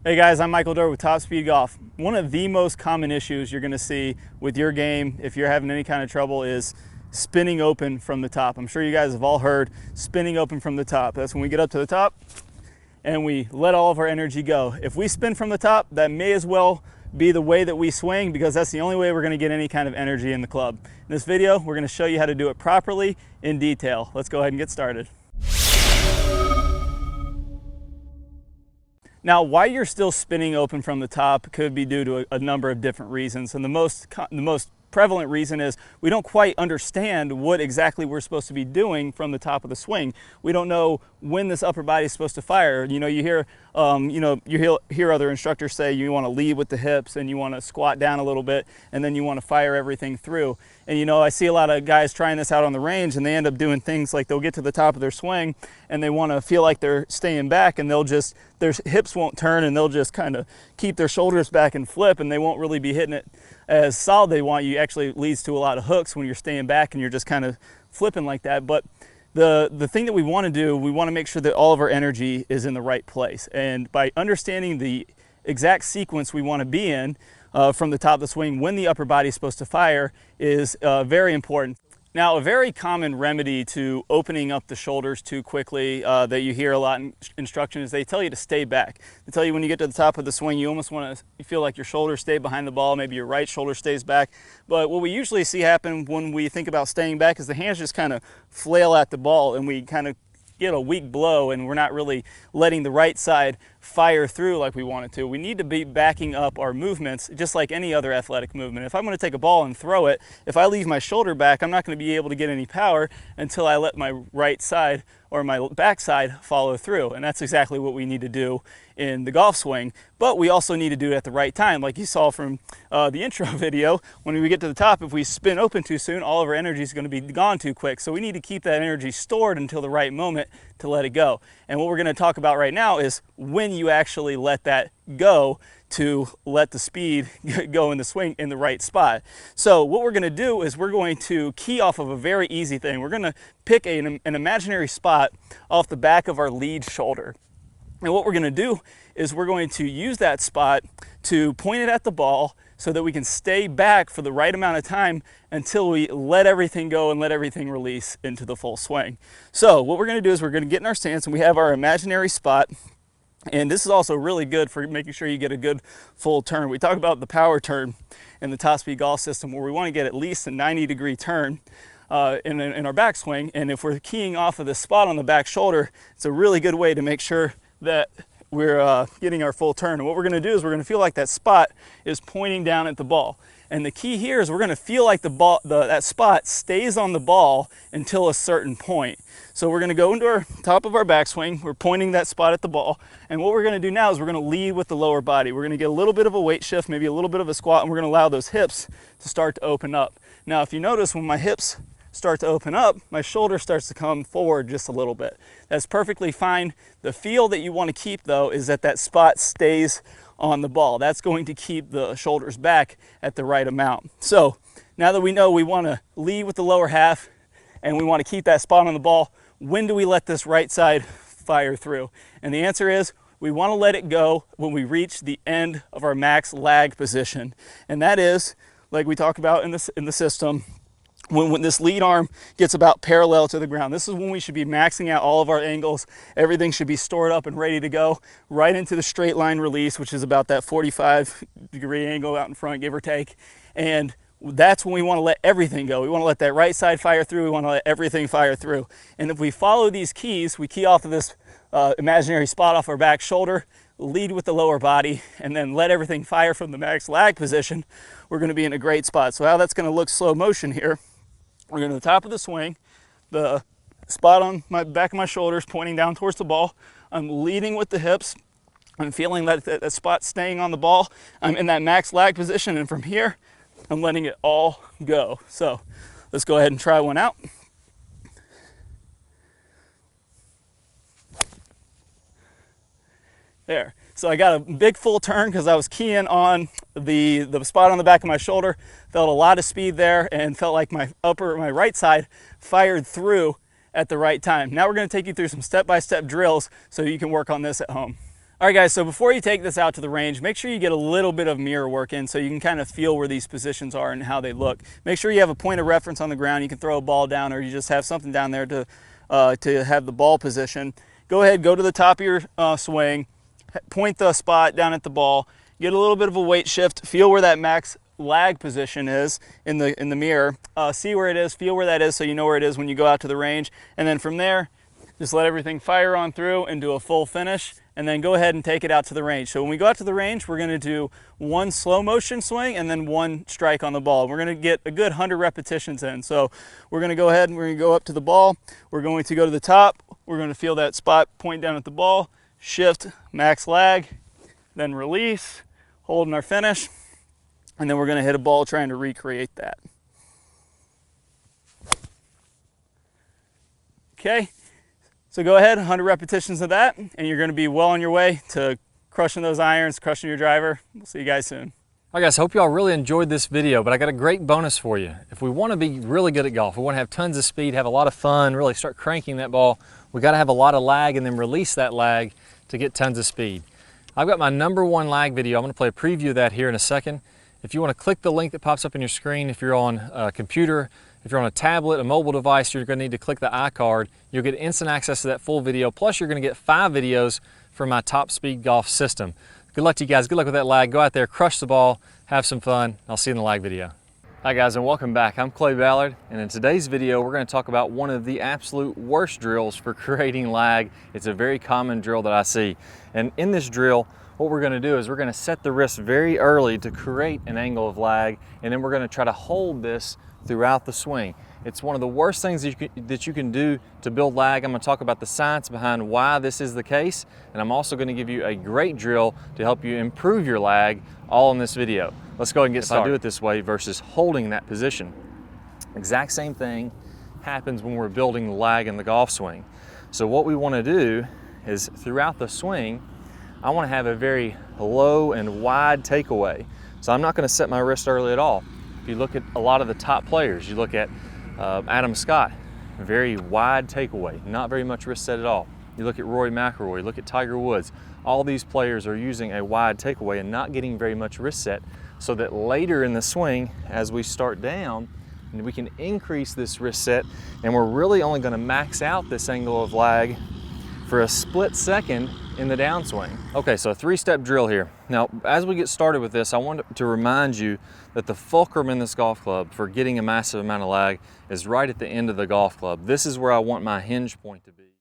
Hey guys, I'm Michael Durr with Top Speed Golf. One of the most common issues you're going to see with your game, if you're having any kind of trouble, is spinning open from the top. I'm sure you guys have all heard spinning open from the top. That's when we get up to the top and we let all of our energy go. If we spin from the top, that may as well be the way that we swing, because that's the only way we're going to get any kind of energy in the club. In this video, we're going to show you how to do it properly in detail. Let's go ahead and get started. Now, why you're still spinning open from the top could be due to a number of different reasons. And the most prevalent reason is we don't quite understand what exactly we're supposed to be doing from the top of the swing. We don't know when this upper body is supposed to fire. You hear other instructors say you want to lead with the hips and you want to squat down a little bit and then you want to fire everything through. And I see a lot of guys trying this out on the range, and they end up doing things like they'll get to the top of their swing and they want to feel like they're staying back, and their hips won't turn, and they'll just kind of keep their shoulders back and flip, and they won't really be hitting it as solid they want. You actually leads to a lot of hooks when you're staying back and you're just kind of flipping like that. But the thing that we want to do, we want to make sure that all of our energy is in the right place. And by understanding the exact sequence we want to be in from the top of the swing when the upper body is supposed to fire is very important. Now, a very common remedy to opening up the shoulders too quickly that you hear a lot in instruction is they tell you to stay back. They tell you when you get to the top of the swing, you almost want to feel like your shoulders stay behind the ball, maybe your right shoulder stays back. But what we usually see happen when we think about staying back is the hands just kind of flail at the ball, and we kind of get a weak blow, and we're not really letting the right side fire through like we want it to. We need to be backing up our movements just like any other athletic movement. If I'm going to take a ball and throw it, if I leave my shoulder back, I'm not going to be able to get any power until I let my right side or my back side follow through. And that's exactly what we need to do in the golf swing. But we also need to do it at the right time. Like you saw from the intro video, when we get to the top, if we spin open too soon, all of our energy is going to be gone too quick. So we need to keep that energy stored until the right moment to let it go. And what we're going to talk about right now is when you actually let that go, to let the speed go in the swing in the right spot. So what we're going to do is we're going to key off of a very easy thing. We're going to pick an imaginary spot off the back of our lead shoulder. And what we're going to do is we're going to use that spot to point it at the ball so that we can stay back for the right amount of time until we let everything go and let everything release into the full swing. So what we're going to do is we're going to get in our stance, and we have our imaginary spot. And this is also really good for making sure you get a good full turn. We talk about the power turn in the Top Speed Golf system, where we want to get at least a 90-degree turn in our backswing. And if we're keying off of this spot on the back shoulder, it's a really good way to make sure that we're getting our full turn. And what we're going to do is we're going to feel like that spot is pointing down at the ball. And the key here is we're going to feel like that spot stays on the ball until a certain point. So we're going to go into our top of our backswing. We're pointing that spot at the ball. And what we're going to do now is we're going to lead with the lower body. We're going to get a little bit of a weight shift, maybe a little bit of a squat, and we're going to allow those hips to start to open up. Now, if you notice, when my hips start to open up, my shoulder starts to come forward just a little bit. That's perfectly fine. The feel that you want to keep, though, is that that spot stays on the ball. That's going to keep the shoulders back at the right amount. So now that we know we want to lead with the lower half and we want to keep that spot on the ball, when do we let this right side fire through? And the answer is we want to let it go when we reach the end of our max lag position. And that is, like we talk about in the system, when this lead arm gets about parallel to the ground. This is when we should be maxing out all of our angles. Everything should be stored up and ready to go right into the straight line release, which is about that 45-degree angle out in front, give or take. And that's when we want to let everything go. We want to let that right side fire through. We want to let everything fire through. And if we follow these keys, we key off of this imaginary spot off our back shoulder, lead with the lower body, and then let everything fire from the max lag position, we're going to be in a great spot. So how that's going to look slow motion here, we're going to the top of the swing, the spot on my back of my shoulders pointing down towards the ball. I'm leading with the hips. I'm feeling that spot staying on the ball. I'm in that max lag position, and from here, I'm letting it all go. So let's go ahead and try one out. There. So I got a big full turn because I was keying on the spot on the back of my shoulder. Felt a lot of speed there and felt like my right side fired through at the right time. Now we're going to take you through some step-by-step drills so you can work on this at home. All right guys, so before you take this out to the range, make sure you get a little bit of mirror work in so you can kind of feel where these positions are and how they look. Make sure you have a point of reference on the ground. You can throw a ball down, or you just have something down there to have the ball position. Go ahead, go to the top of your swing, point the spot down at the ball, get a little bit of a weight shift, feel where that max lag position is in the mirror, see where it is, feel where that is so you know where it is when you go out to the range, and then from there, just let everything fire on through and do a full finish, and then go ahead and take it out to the range. So when we go out to the range, we're gonna do one slow motion swing and then one strike on the ball. We're gonna get a good 100 repetitions in. So we're gonna go ahead and we're gonna go up to the ball. We're going to go to the top. We're gonna feel that spot, point down at the ball, shift, max lag, then release, holding our finish, and then we're gonna hit a ball trying to recreate that. Okay. So go ahead, 100 repetitions of that, and you're gonna be well on your way to crushing those irons, crushing your driver. We'll see you guys soon. All right guys, hope y'all really enjoyed this video, but I got a great bonus for you. If we wanna be really good at golf, we wanna have tons of speed, have a lot of fun, really start cranking that ball, we gotta have a lot of lag and then release that lag to get tons of speed. I've got my #1 lag video. I'm gonna play a preview of that here in a second. If you wanna click the link that pops up on your screen, if you're on a computer, if you're on a tablet, a mobile device, you're gonna need to click the iCard. You'll get instant access to that full video. Plus you're gonna get 5 videos from my Top Speed Golf system. Good luck to you guys. Good luck with that lag. Go out there, crush the ball, have some fun. I'll see you in the lag video. Hi guys, and welcome back. I'm Clay Ballard, and in today's video, we're gonna talk about one of the absolute worst drills for creating lag. It's a very common drill that I see. And in this drill, what we're gonna do is we're gonna set the wrist very early to create an angle of lag, and then we're gonna try to hold this throughout the swing. It's one of the worst things that you can do to build lag. I'm gonna talk about the science behind why this is the case, and I'm also gonna give you a great drill to help you improve your lag, all in this video. Let's go ahead and get started. If I do it this way versus holding that position, exact same thing happens when we're building the lag in the golf swing. So what we wanna do is throughout the swing, I wanna have a very low and wide takeaway. So I'm not gonna set my wrist early at all. If you look at a lot of the top players, you look at Adam Scott, very wide takeaway, not very much wrist set at all. You look at Rory McIlroy, you look at Tiger Woods, all these players are using a wide takeaway and not getting very much wrist set, so that later in the swing, as we start down, we can increase this wrist set, and we're really only gonna max out this angle of lag for a split second in the downswing. Okay, so a 3-step drill here. Now, as we get started with this, I want to remind you that the fulcrum in this golf club for getting a massive amount of lag is right at the end of the golf club. This is where I want my hinge point to be.